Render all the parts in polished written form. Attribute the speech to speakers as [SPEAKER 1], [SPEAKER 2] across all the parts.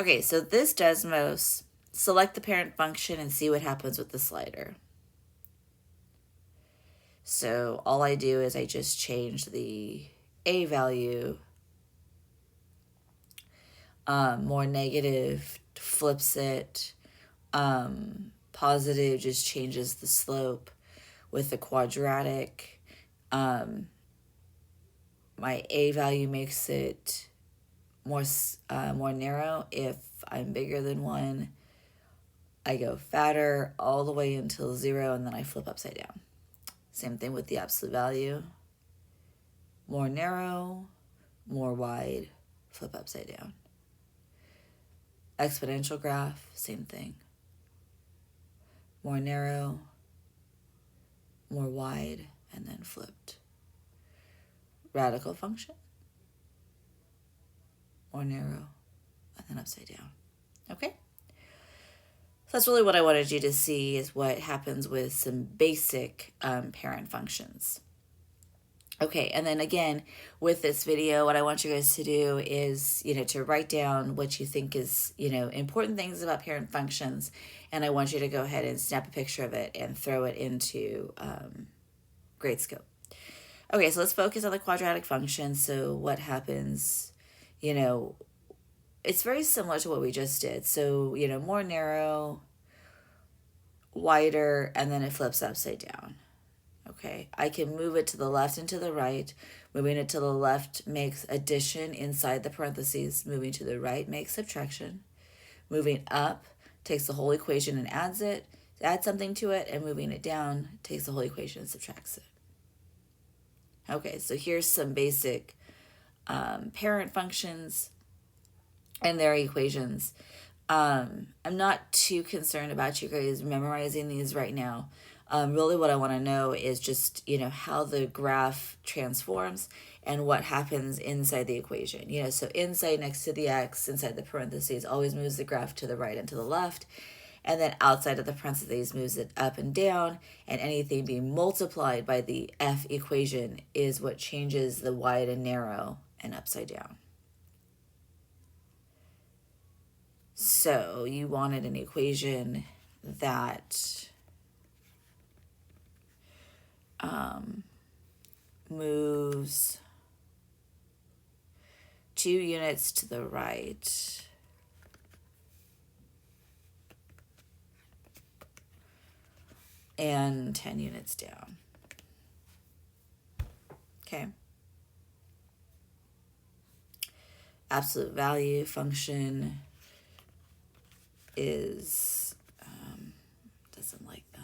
[SPEAKER 1] Okay, so this Desmos, select the parent function and see what happens with the slider. So all I do is I just change the A value. More negative flips it. Positive just changes the slope. With the quadratic, my A value makes it more narrow. If I'm bigger than 1, I go fatter all the way until 0, and then I flip upside down. Same thing with the absolute value. More narrow, more wide, flip upside down. Exponential graph, same thing. More narrow, more wide, and then flipped. Radical function, more narrow, and then upside down. Okay? So that's really what I wanted you to see, is what happens with some basic parent functions. Okay, and then again, with this video, what I want you guys to do is, to write down what you think is, important things about parent functions, and I want you to go ahead and snap a picture of it and throw it into Gradescope. Okay, so let's focus on the quadratic function. So what happens, it's very similar to what we just did. So, more narrow, wider, and then it flips upside down. Okay, I can move it to the left and to the right. Moving it to the left makes addition inside the parentheses. Moving to the right makes subtraction. Moving up takes the whole equation and adds something to it, and moving it down takes the whole equation and subtracts it. Okay, so here's some basic parent functions and their equations. I'm not too concerned about you guys memorizing these right now. Really what I want to know is just, how the graph transforms and what happens inside the equation. So inside, next to the x, inside the parentheses, always moves the graph to the right and to the left. And then outside of the parentheses moves it up and down. And anything being multiplied by the f equation is what changes the wide and narrow and upside down. So you wanted an equation that moves 2 units to the right and 10 units down. Okay. Absolute value function is, doesn't like that.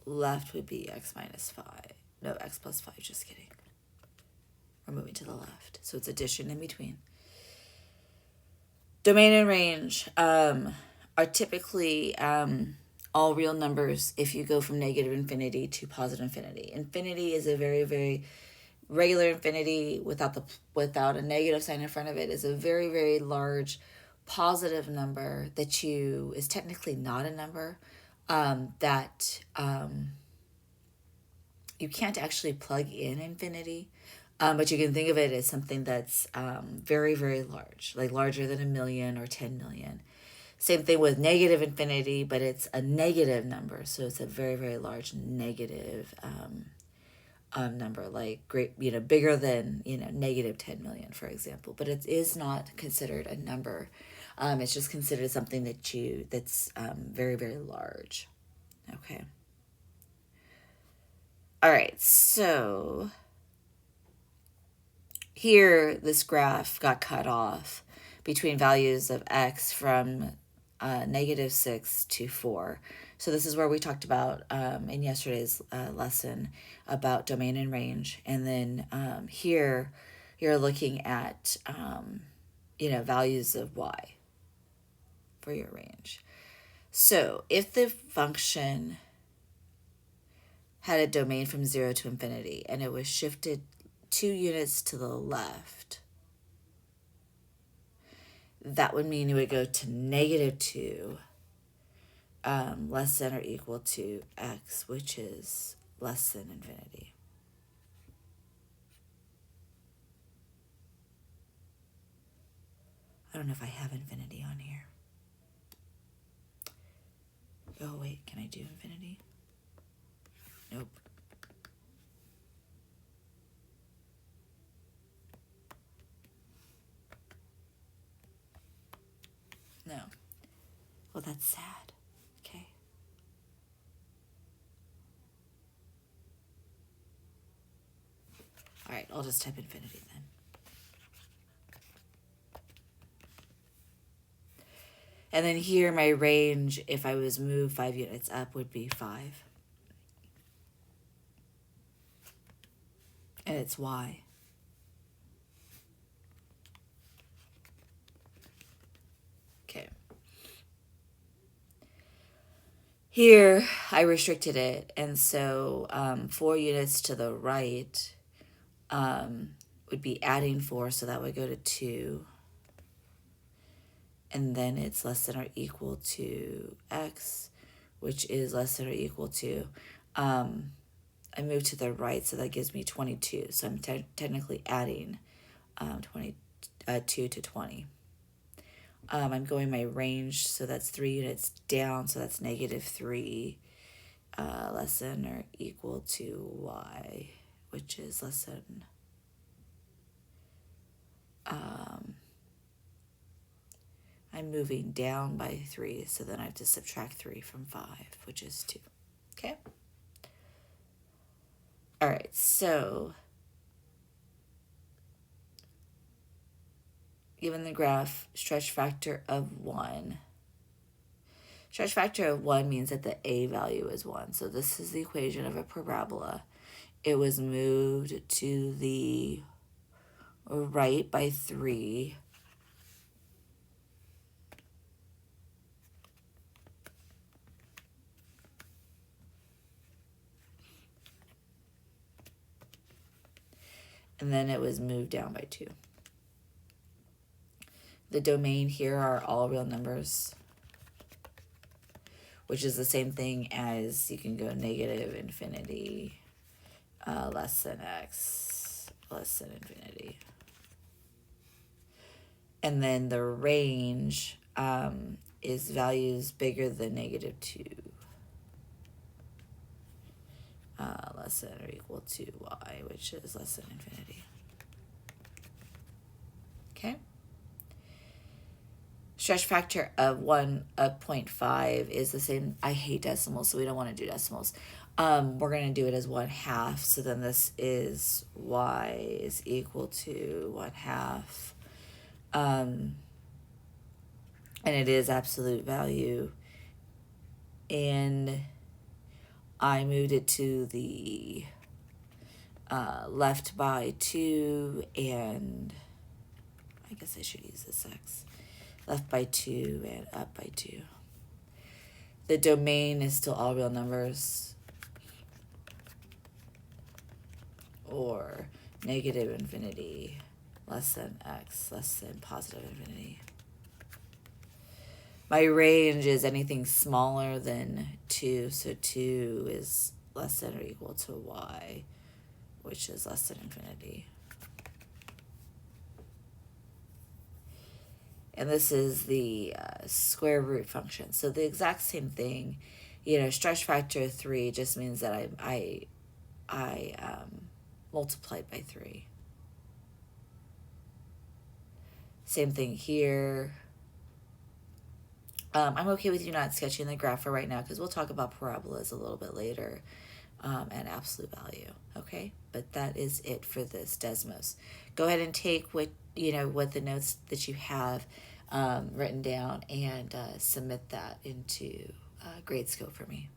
[SPEAKER 1] Left would be x minus 5. No, x plus 5, just kidding. We're moving to the left. So it's addition in between. Domain and range are typically all real numbers if you go from negative infinity to positive infinity. Infinity is a very, very regular infinity without a negative sign in front of it is a very, very large positive number that is technically not a number, that you can't actually plug in infinity, but you can think of it as something that's very, very large, like larger than 1 million or 10 million. Same thing with negative infinity, but it's a negative number, so it's a very, very large negative number, like bigger than negative 10 million, for example. But it is not considered a number. It's just considered something that's very, very large. Okay. All right, so here this graph got cut off between values of x from -6 to 4. So this is where we talked about in yesterday's lesson about domain and range. And then here you're looking at values of y for your range. So if the function had a domain from 0 to infinity and it was shifted 2 units to the left, that would mean it would go to -2 less than or equal to x, which is less than infinity. I don't know if I have infinity on here. Oh, wait, can I do infinity? Nope. No. Well, that's sad. Okay. All right, I'll just type infinity then. And then here, my range, if I was moved 5 units up, would be 5. And it's Y. Okay. Here, I restricted it, and so 4 units to the right would be adding 4, so that would go to 2. And then it's less than or equal to X, which is less than or equal to. I moved to the right, so that gives me 22. So I'm technically adding 22 to 20. I'm going my range, so that's 3 units down, so that's -3, less than or equal to Y, which is less than, I'm moving down by 3, so then I have to subtract 3 from 5, which is 2. Okay? All right, so given the graph, stretch factor of 1. Stretch factor of 1 means that the A value is 1. So this is the equation of a parabola. It was moved to the right by 3. And then it was moved down by 2. The domain here are all real numbers, which is the same thing as you can go negative infinity, less than X, less than infinity. And then the range is values bigger than -2, less than or equal to Y, which is less than infinity. Okay? Stretch factor of 0.5 is the same. I hate decimals, so we don't want to do decimals. We're going to do it as 1/2. So then this is Y is equal to 1/2. And it is absolute value. And I moved it to the left by 2, and I guess I should use this X. Left by 2 and up by 2. The domain is still all real numbers, or negative infinity, less than X, less than positive infinity. My range is anything smaller than 2, so 2 is less than or equal to Y, which is less than infinity. And this is the square root function. So the exact same thing, stretch factor of 3 just means that I multiplied by 3. Same thing here. I'm okay with you not sketching the graph for right now because we'll talk about parabolas a little bit later and absolute value, okay? But that is it for this Desmos. Go ahead and take what the notes that you have written down and submit that into Gradescope for me.